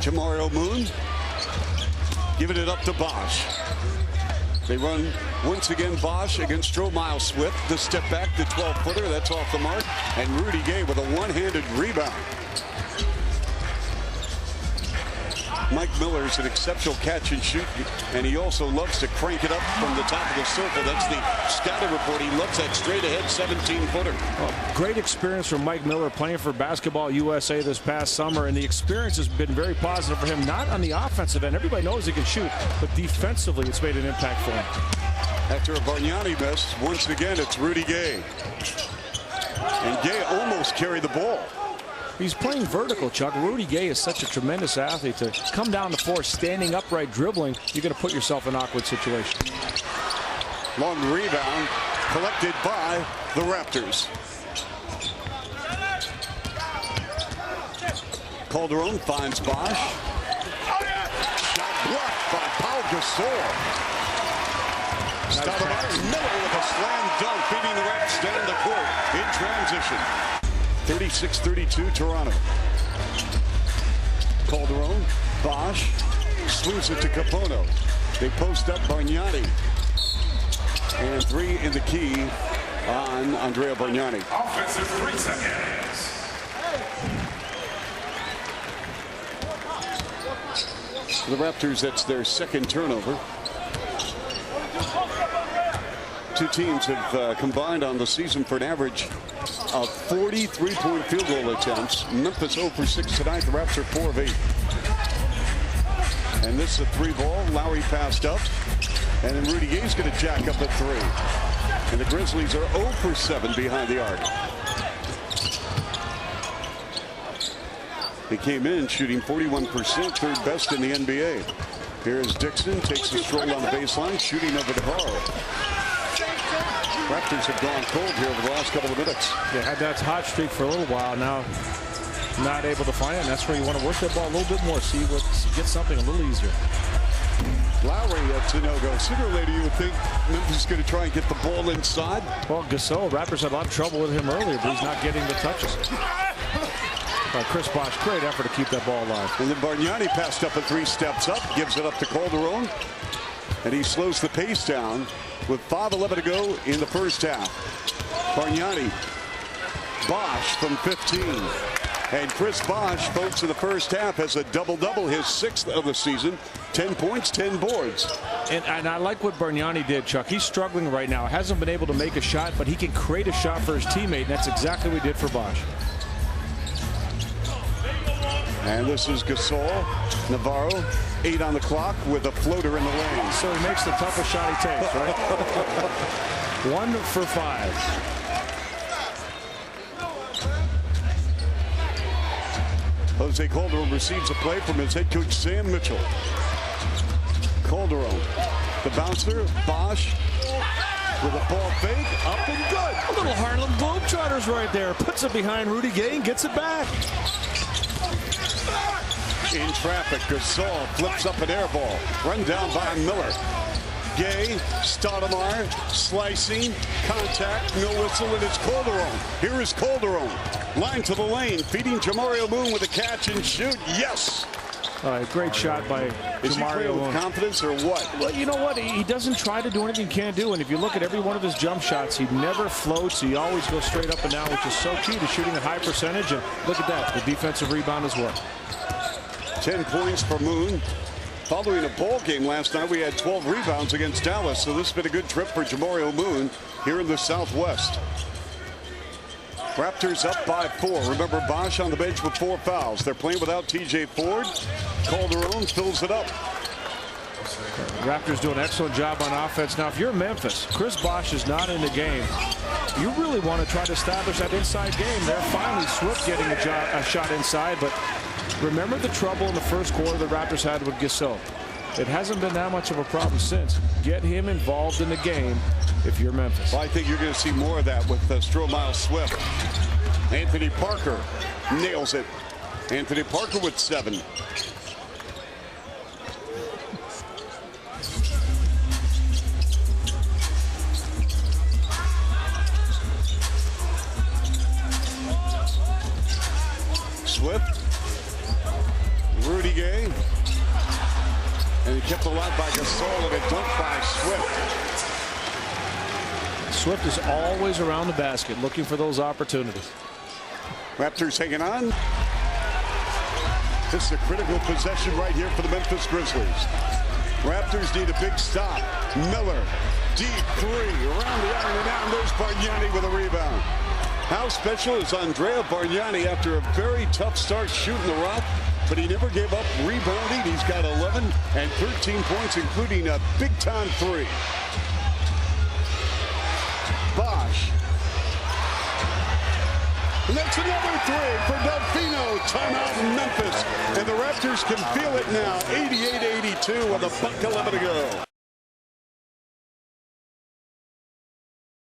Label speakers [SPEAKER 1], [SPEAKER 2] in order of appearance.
[SPEAKER 1] Jamario Moon giving it up to Bosh. They run once again. Bosh against Miles Swift. The step back, the 12-footer. That's off the mark. And Rudy Gay with a one-handed rebound. Mike Miller is an exceptional catch and shoot, and he also loves to crank it up from the top of the circle. That's the scouting report. He loves that straight-ahead 17-footer.
[SPEAKER 2] Well, great experience from Mike Miller playing for Basketball USA this past summer, and the experience has been very positive for him, not on the offensive end. Everybody knows he can shoot, but defensively it's made an impact for him.
[SPEAKER 1] After a Bargnani miss, once again it's Rudy Gay. And Gay almost carried the ball.
[SPEAKER 2] He's playing vertical, Chuck. Rudy Gay is such a tremendous athlete. To come down the floor standing upright dribbling, you're going to put yourself in an awkward situation.
[SPEAKER 1] Long rebound collected by the Raptors. Calderon finds Bosh. Shot blocked by Paul Gasol. Stoudemire Miller with a slam dunk, beating the Raps down the court in transition. 36-32 Toronto. Calderon, Bosh swings it to Capono. They post up Bargnani. And 3 in the key on Andrea Bargnani.
[SPEAKER 3] Offensive 3 seconds.
[SPEAKER 1] For the Raptors, that's their second turnover. Two teams have combined on the season for an average of 40 three-point field goal attempts. Memphis 0 for 6 tonight. The Raps are 4 of 8. And this is a 3-ball. Lowry passed up. And then Rudy Gay's going to jack up at 3. And the Grizzlies are 0 for 7 behind the arc. They came in shooting 41%, third best in the NBA. Here's Dixon, takes a stroll on the baseline, shooting over Navarro. Raptors have gone cold here over the last couple of minutes.
[SPEAKER 2] They had that hot streak for a little while. Now not able to find it. And that's where you want to work that ball a little bit more. Get something a little easier.
[SPEAKER 1] Lowry to no-go. Sooner or later you would think Memphis is going to try and get the ball inside.
[SPEAKER 2] Well, Gasol, Raptors had a lot of trouble with him earlier, but he's not getting the touches. Chris Bosh, great effort to keep that ball alive.
[SPEAKER 1] And then Bargnani passed up and 3 steps up, gives it up to Calderon. And he slows the pace down with 5:11 to go in the first half. Bargnani, Bosh from 15. And Chris Bosh, folks, in the first half has a double-double, his 6th of the season. 10 points, 10 boards.
[SPEAKER 2] And I like what Bargnani did, Chuck. He's struggling right now. Hasn't been able to make a shot, but he can create a shot for his teammate, and that's exactly what he did for Bosh.
[SPEAKER 1] And this is Gasol. Navarro, 8 on the clock with a floater in the lane.
[SPEAKER 2] So he makes the toughest shot he takes, right? 1 for 5.
[SPEAKER 1] Jose Calderon receives a play from his head coach, Sam Mitchell. Calderon, the bouncer, Bosh with a ball fake, up and good.
[SPEAKER 2] A little Harlem Globetrotters right there. Puts it behind Rudy Gay and gets it back.
[SPEAKER 1] In traffic, Gasol flips up an air ball. Run down by Miller. Gay, Stoudemire, slicing, contact, no whistle, and it's Calderon. Here is Calderon. Line to the lane, feeding Jamario Moon with a catch and shoot. Yes!
[SPEAKER 2] Great shot by
[SPEAKER 1] Is he playing with confidence or what?
[SPEAKER 2] Well, you know what? He doesn't try to do anything he can't do. And if you look at every one of his jump shots, he never floats. He always goes straight up and down, which is so key to shooting a high percentage. And look at that, the defensive rebound as well.
[SPEAKER 1] 10 points for Moon. Following a ball game last night, we had 12 rebounds against Dallas. So this has been a good trip for Jamario Moon here in the Southwest. Raptors up by 4. Remember, Bosh on the bench with 4 fouls. They're playing without TJ Ford. Calderon fills it up.
[SPEAKER 2] Raptors do an excellent job on offense. Now, if you're Memphis, Chris Bosh is not in the game. You really want to try to establish that inside game. They're finally Swift getting a shot inside, but remember the trouble in the first quarter the Raptors had with Gasol. It hasn't been that much of a problem since. Get him involved in the game if you're Memphis.
[SPEAKER 1] Well, I think you're going to see more of that with Miles Swift. Anthony Parker nails it. Anthony Parker with 7. Swift. Rudy Ige. And he kept alive by Gasol, and a dunk by Swift.
[SPEAKER 2] Swift is always around the basket looking for those opportunities.
[SPEAKER 1] Raptors hanging on. This is a critical possession right here for the Memphis Grizzlies. Raptors need a big stop. Miller, deep three, around the iron, and down. There's Bargnani with a rebound. How special is Andrea Bargnani after a very tough start shooting the rock, but he never gave up rebounding. He's got 11 and 13 points, including a big-time three. Bosh. And that's another three for Delfino. Timeout Memphis. And the Raptors can feel it now. 88-82 with a buck 11 to go.